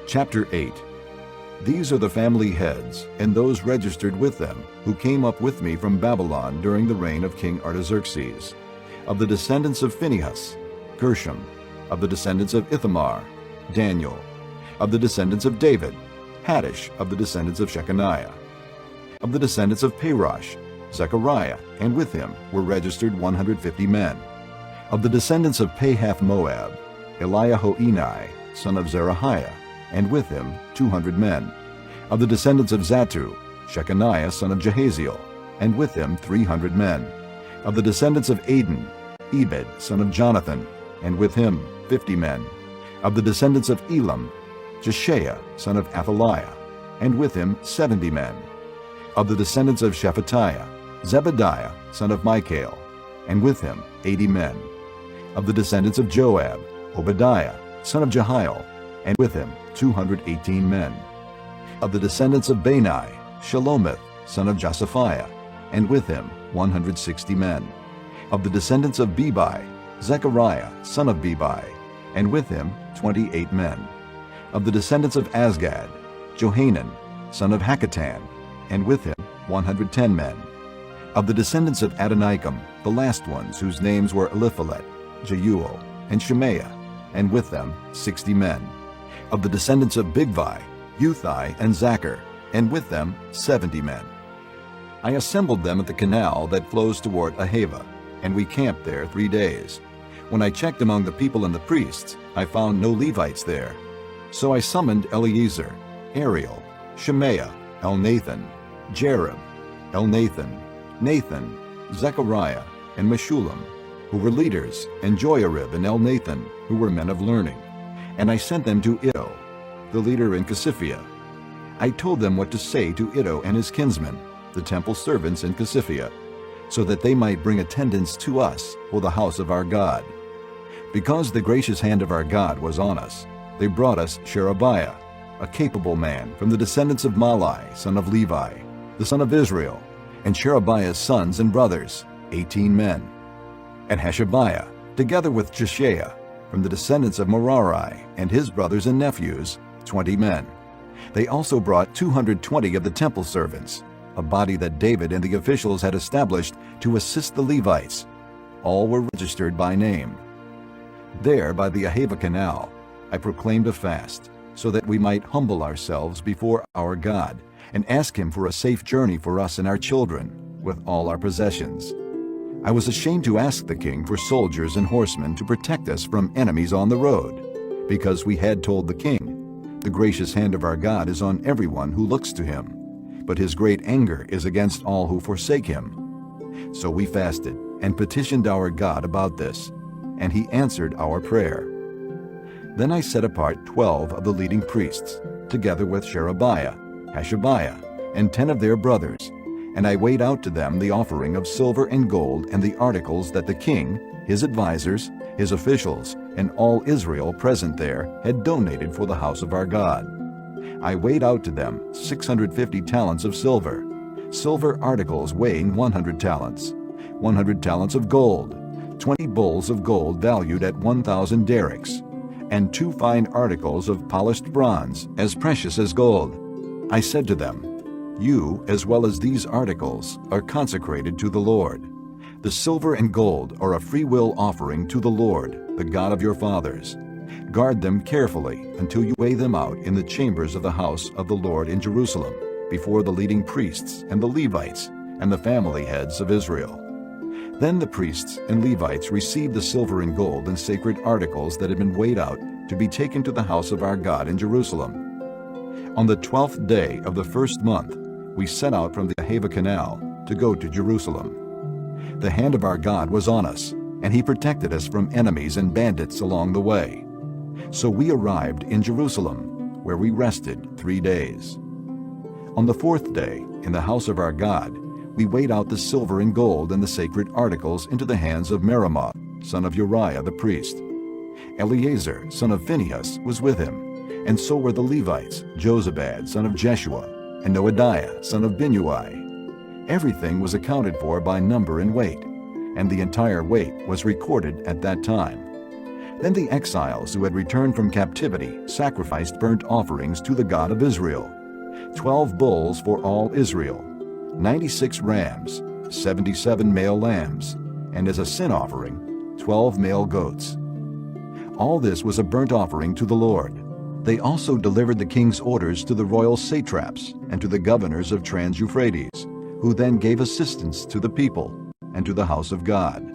Chapter 8. These are the family heads and those registered with them who came up with me from Babylon during the reign of King Artaxerxes. Of the descendants of Phinehas, Gershom. Of the descendants of Ithamar, Daniel. Of the descendants of David, Haddish. Of the descendants of Shechaniah. Of the descendants of Parosh, Zechariah, and with him were registered 150 men. Of the descendants of Pahath-Moab, Eliahoenai, son of Zerahiah, and with him 200 men. Of the descendants of Zattu, Shechaniah son of Jahaziel, and with him 300 men. Of the descendants of Adin, Ebed son of Jonathan, and with him 50 men. Of the descendants of Elam, Jeshaiah son of Athaliah, and with him 70 men. Of the descendants of Shephatiah, Zebediah son of Michael, and with him 80 men. Of the descendants of Joab, Obadiah son of Jehiel, and with him 218 men. Of the descendants of Bani, Shelomith son of Josaphiah, and with him 160 men. Of the descendants of Bebai, Zechariah son of Bebai, and with him 28 men. Of the descendants of Azgad, Johanan son of Hakatan, and with him 110 men. Of the descendants of Adonikam, the last ones whose names were Eliphalet, Jeuel, and Shemaiah, and with them 60 men. Of the descendants of Bigvai, Uthai, and Zachar, and with them 70 men. I assembled them at the canal that flows toward Ahava, and we camped there 3 days. When I checked among the people and the priests, I found no Levites there. So I summoned Eleazar, Ariel, Shemaiah, Elnathan, Jerib, Elnathan, Nathan, Zechariah, and Meshullam, who were leaders, and Joiarib and Elnathan, who were men of learning. And I sent them to Iddo, the leader in Casiphia. I told them what to say to Iddo and his kinsmen, the temple servants in Casiphia, so that they might bring attendance to us for the house of our God. Because the gracious hand of our God was on us, they brought us Sherebiah, a capable man from the descendants of Malai, son of Levi, the son of Israel, and Sherebiah's sons and brothers, 18 men. And Hashabiah, together with Jeshaiah, from the descendants of Merari, and his brothers and nephews, 20 men. They also brought 220 of the temple servants, a body that David and the officials had established to assist the Levites. All were registered by name. There, by the Ahava Canal, I proclaimed a fast, so that we might humble ourselves before our God, and ask him for a safe journey for us and our children, with all our possessions. I was ashamed to ask the king for soldiers and horsemen to protect us from enemies on the road, because we had told the king, "The gracious hand of our God is on everyone who looks to him, but his great anger is against all who forsake him." So we fasted and petitioned our God about this, and he answered our prayer. Then I set apart 12 of the leading priests, together with Sherebiah, Hashabiah, and 10 of their brothers, and I weighed out to them the offering of silver and gold and the articles that the king, his advisers, his officials, and all Israel present there had donated for the house of our God. I weighed out to them 650 talents of silver, silver articles weighing 100 talents, 100 talents of gold, 20 bowls of gold valued at 1,000 darics, and 2 fine articles of polished bronze as precious as gold. I said to them, "You, as well as these articles, are consecrated to the Lord. The silver and gold are a freewill offering to the Lord, the God of your fathers. Guard them carefully until you weigh them out in the chambers of the house of the Lord in Jerusalem, before the leading priests and the Levites and the family heads of Israel." Then the priests and Levites received the silver and gold and sacred articles that had been weighed out to be taken to the house of our God in Jerusalem. On the 12th day of the first month, we set out from the Ahava Canal to go to Jerusalem. The hand of our God was on us, and he protected us from enemies and bandits along the way. So we arrived in Jerusalem, where we rested 3 days. On the 4th day, in the house of our God, we weighed out the silver and gold and the sacred articles into the hands of Meremoth, son of Uriah the priest. Eleazar, son of Phinehas, was with him, and so were the Levites, Jozabad, son of Jeshua, and Noadiah, son of Binnui. Everything was accounted for by number and weight, and the entire weight was recorded at that time. Then the exiles who had returned from captivity sacrificed burnt offerings to the God of Israel: 12 bulls for all Israel, 96 rams, 77 male lambs, and as a sin offering, 12 male goats. All this was a burnt offering to the Lord. They also delivered the king's orders to the royal satraps and to the governors of Trans-Euphrates, who then gave assistance to the people and to the house of God.